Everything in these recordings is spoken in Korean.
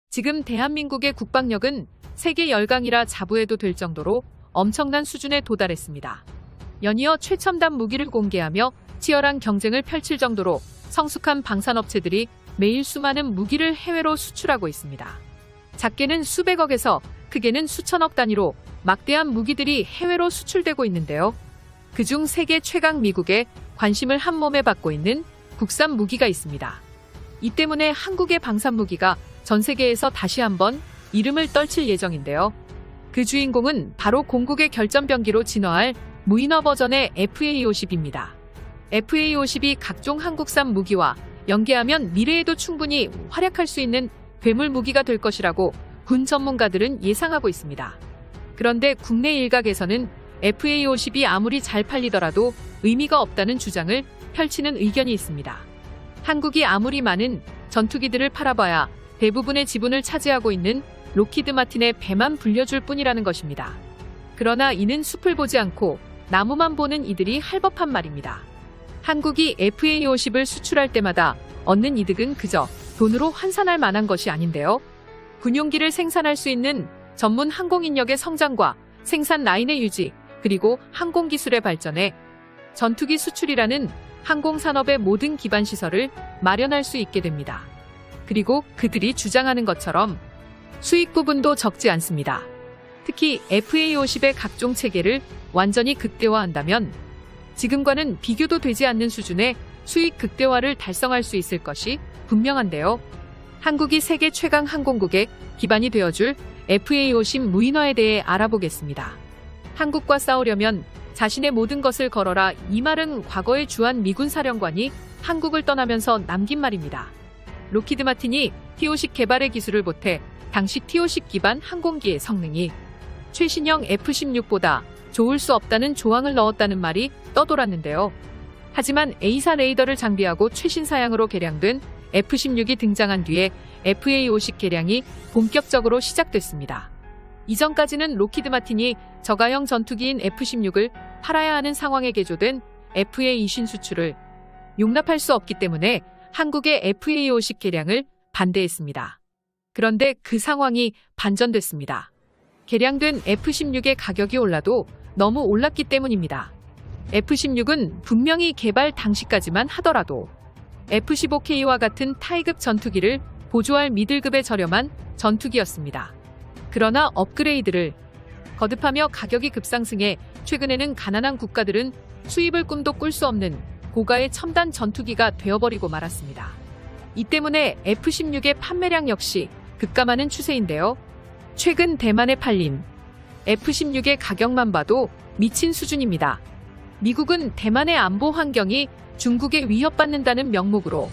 지금 대한민국의 국방력은 세계 열강이라 자부해도 될 정도로 엄청난 수준에 도달했습니다. 연이어 최첨단 무기를 공개하며 치열한 경쟁을 펼칠 정도로 성숙한 방산업체들이 매일 수많은 무기를 해외로 수출하고 있습니다. 작게는 수백억에서 크게는 수천억 단위로 막대한 무기들이 해외로 수출되고 있는데요. 그중 세계 최강 미국의 관심을 한몸에 받고 있는 국산 무기가 있습니다. 이 때문에 한국의 방산 무기가 전 세계에서 다시 한번 이름을 떨칠 예정인데요. 그 주인공은 바로 공국의 결전병기로 진화할 무인화 버전의 FA-50입니다. FA-50이 각종 한국산 무기와 연계하면 미래에도 충분히 활약할 수 있는 괴물 무기가 될 것이라고 군 전문가들은 예상하고 있습니다. 그런데 국내 일각에서는 FA-50이 아무리 잘 팔리더라도 의미가 없다는 주장을 펼치는 의견이 있습니다. 한국이 아무리 많은 전투기들을 팔아봐야 대부분의 지분을 차지하고 있는 록히드 마틴의 배만 불려줄 뿐이라는 것입니다. 그러나 이는 숲을 보지 않고 나무만 보는 이들이 할 법한 말입니다. 한국이 FA-50을 수출할 때마다 얻는 이득은 그저 돈으로 환산할 만한 것이 아닌데요. 군용기를 생산할 수 있는 전문 항공인력의 성장과 생산 라인의 유지, 그리고 항공기술의 발전에 전투기 수출이라는 항공산업의 모든 기반 시설을 마련할 수 있게 됩니다. 그리고 그들이 주장하는 것처럼 수익 부분도 적지 않습니다. 특히 FA-50의 각종 체계를 완전히 극대화한다면 지금과는 비교도 되지 않는 수준의 수익 극대화를 달성할 수 있을 것이 분명한데요. 한국이 세계 최강 항공국의 기반이 되어줄 FA-50 무인화에 대해 알아보겠습니다. 한국과 싸우려면 자신의 모든 것을 걸어라, 이 말은 과거의 주한 미군 사령관이 한국을 떠나면서 남긴 말입니다. 록히드 마틴이 T-50 개발의 기술을 보태 당시 T-50 기반 항공기의 성능이 최신형 F-16보다 좋을 수 없다는 조항을 넣었다는 말이 떠돌았는데요. 하지만 A사 레이더를 장비하고 최신 사양으로 개량된 F-16이 등장한 뒤에 FA-50 개량이 본격적으로 시작됐습니다. 이전까지는 록히드 마틴이 저가형 전투기인 F-16을 팔아야 하는 상황에 개조된 FA-20 수출을 용납할 수 없기 때문에 한국의 FA-50 개량을 반대했습니다. 그런데 그 상황이 반전됐습니다. 개량된 F-16의 가격이 올라도 너무 올랐기 때문입니다. F-16은 분명히 개발 당시까지만 하더라도 F-15K와 같은 타이급 전투기를 보조할 미들급의 저렴한 전투기였습니다. 그러나 업그레이드를 거듭하며 가격이 급상승해 최근에는 가난한 국가들은 수입을 꿈도 꿀 수 없는 고가의 첨단 전투기가 되어버리고 말았습니다. 이 때문에 F-16의 판매량 역시 급감하는 추세인데요. 최근 대만에 팔린 F-16의 가격만 봐도 미친 수준입니다. 미국은 대만의 안보 환경이 중국에 위협받는다는 명목으로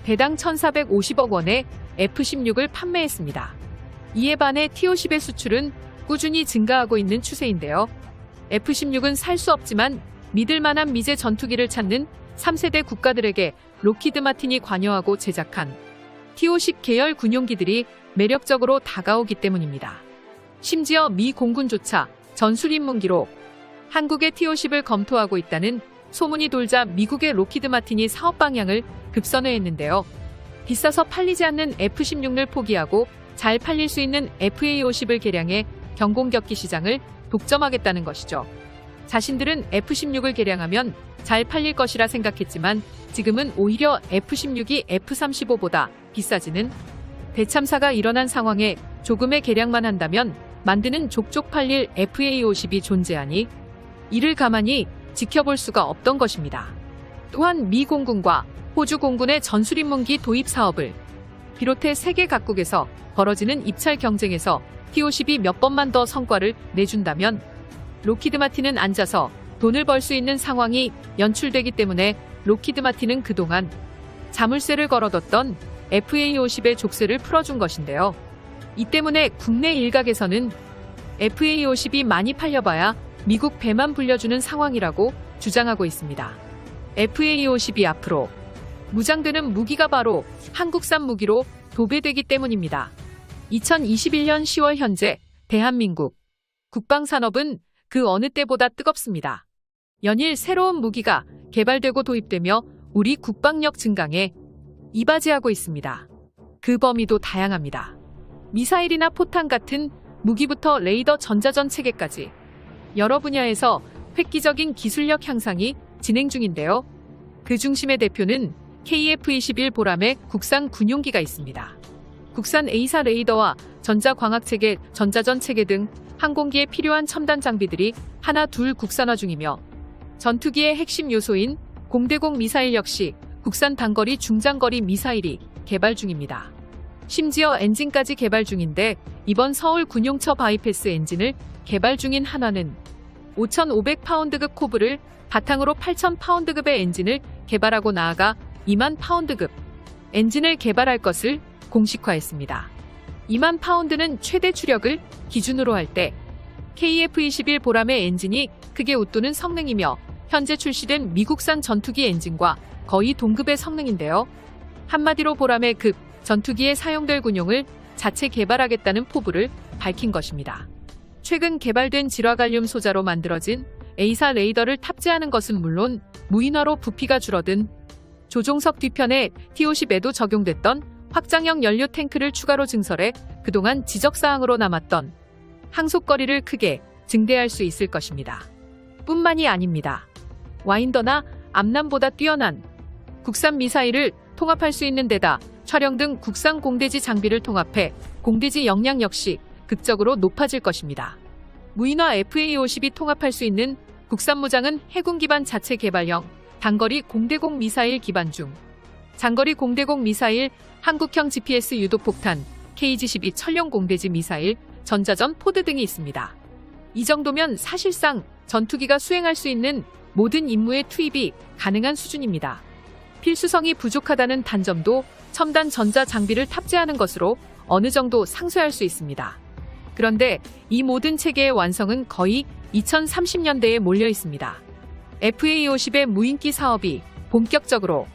대당 1,450억 원의 F-16을 판매했습니다. 이에 반해 T-50의 수출은 꾸준히 증가하고 있는 추세인데요. F-16은 살 수 없지만 믿을 만한 미제 전투기를 찾는 3세대 국가들에게 록히드 마틴이 관여하고 제작한 T-50 계열 군용기들이 매력적으로 다가오기 때문입니다. 심지어 미 공군조차 전술 입문기로 한국의 T-50을 검토하고 있다는 소문이 돌자 미국의 록히드 마틴이 사업 방향을 급선회했는데요. 비싸서 팔리지 않는 F-16을 포기하고 잘 팔릴 수 있는 FA-50을 개량해 경공격기 시장을 독점하겠다는 것이죠. 자신들은 F-16을 개량하면 잘 팔릴 것이라 생각했지만 지금은 오히려 F-16이 F-35보다 비싸지는 대참사가 일어난 상황에 조금의 개량만 한다면 만드는 족족 팔릴 FA-50이 존재하니 이를 가만히 지켜볼 수가 없던 것입니다. 또한 미 공군과 호주 공군의 전술입문기 도입 사업을 비롯해 세계 각국에서 벌어지는 입찰 경쟁에서 T-50이 몇 번만 더 성과를 내준다면 록히드 마틴은 앉아서 돈을 벌 수 있는 상황이 연출되기 때문에 록히드 마틴은 그동안 자물쇠를 걸어뒀던 FA-50의 족쇄를 풀어준 것인데요. 이 때문에 국내 일각에서는 FA-50이 많이 팔려봐야 미국 배만 불려주는 상황이라고 주장하고 있습니다. FA-50이 앞으로 무장되는 무기가 바로 한국산 무기로 도배되기 때문입니다. 2021년 10월 현재 대한민국 국방산업은 그 어느 때보다 뜨겁습니다. 연일 새로운 무기가 개발되고 도입되며 우리 국방력 증강에 이바지하고 있습니다. 그 범위도 다양합니다. 미사일이나 포탄 같은 무기부터 레이더 전자전 체계까지 여러 분야에서 획기적인 기술력 향상이 진행 중인데요. 그 중심의 대표는 KF-21 보람의 국산 군용기가 있습니다. 국산 A사 레이더와 전자광학체계, 전자전 체계 등 항공기에 필요한 첨단 장비들이 하나 둘 국산화 중이며 전투기의 핵심 요소인 공대공 미사일 역시 국산 단거리 중장거리 미사일이 개발 중입니다. 심지어 엔진까지 개발 중인데 이번 서울 군용처 바이패스 엔진을 개발 중인 한화는 5,500파운드급 코브를 바탕으로 8,000파운드급의 엔진을 개발하고 나아가 20,000파운드급 엔진을 개발할 것을 공식화했습니다. 20,000파운드는 최대 추력을 기준으로 할 때 KF-21 보람의 엔진이 크게 웃도는 성능이며 현재 출시된 미국산 전투기 엔진과 거의 동급의 성능인데요. 한마디로 보람의 급 전투기에 사용될 군용을 자체 개발하겠다는 포부를 밝힌 것입니다. 최근 개발된 질화갈륨 소자로 만들어진 A사 레이더를 탑재하는 것은 물론 무인화로 부피가 줄어든 조종석 뒤편에 T-50에도 적용됐던 확장형 연료 탱크를 추가로 증설해 그동안 지적사항으로 남았던 항속거리를 크게 증대할 수 있을 것입니다. 뿐만이 아닙니다. 와인더나 암람보다 뛰어난 국산 미사일을 통합할 수 있는 데다 촬영 등 국산 공대지 장비를 통합해 공대지 역량 역시 극적으로 높아질 것입니다. 무인화 FA-50이 통합할 수 있는 국산 무장은 해군 기반 자체 개발형 단거리 공대공 미사일 기반 중 장거리 공대공 미사일, 한국형 GPS 유도폭탄, KG-12 천령 공대지 미사일, 전자전 포드 등이 있습니다. 이 정도면 사실상 전투기가 수행할 수 있는 모든 임무에 투입이 가능한 수준입니다. 필수성이 부족하다는 단점도 첨단 전자 장비를 탑재하는 것으로 어느 정도 상쇄할 수 있습니다. 그런데 이 모든 체계의 완성은 거의 2030년대에 몰려 있습니다. FA-50의 무인기 사업이 본격적으로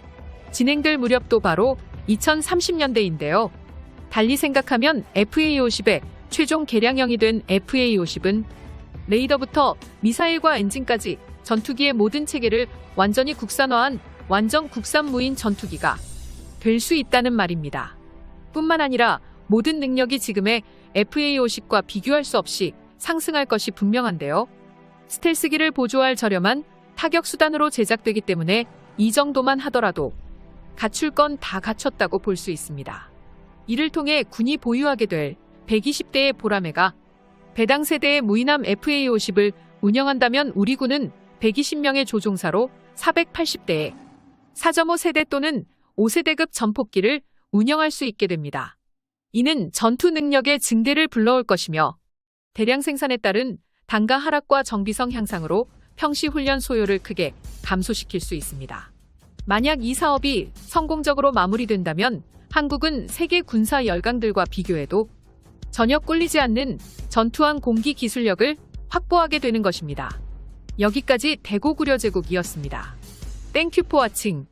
진행될 무렵도 바로 2030년대인데요. 달리 생각하면 FA-50의 최종 개량형이 된 FA-50은 레이더부터 미사일과 엔진까지 전투기의 모든 체계를 완전히 국산화한 완전 국산 무인 전투기가 될 수 있다는 말입니다. 뿐만 아니라 모든 능력이 지금의 FA-50과 비교할 수 없이 상승할 것이 분명한데요. 스텔스기를 보조할 저렴한 타격 수단으로 제작되기 때문에 이 정도만 하더라도 갖출 건 다 갖췄다고 볼 수 있습니다. 이를 통해 군이 보유하게 될 120대의 보라매가 배당 세대의 무인함 FA-50을 운영한다면 우리 군은 120명의 조종사로 480대의 4.5 세대 또는 5세대급 전폭기를 운영할 수 있게 됩니다. 이는 전투 능력의 증대를 불러올 것이며 대량 생산에 따른 단가 하락과 정비성 향상으로 평시 훈련 소요를 크게 감소시킬 수 있습니다. 만약 이 사업이 성공적으로 마무리된다면 한국은 세계 군사 열강들과 비교해도 전혀 꿀리지 않는 전투함 공기 기술력을 확보하게 되는 것입니다. 여기까지 대고구려 제국이었습니다. 땡큐 포 와칭.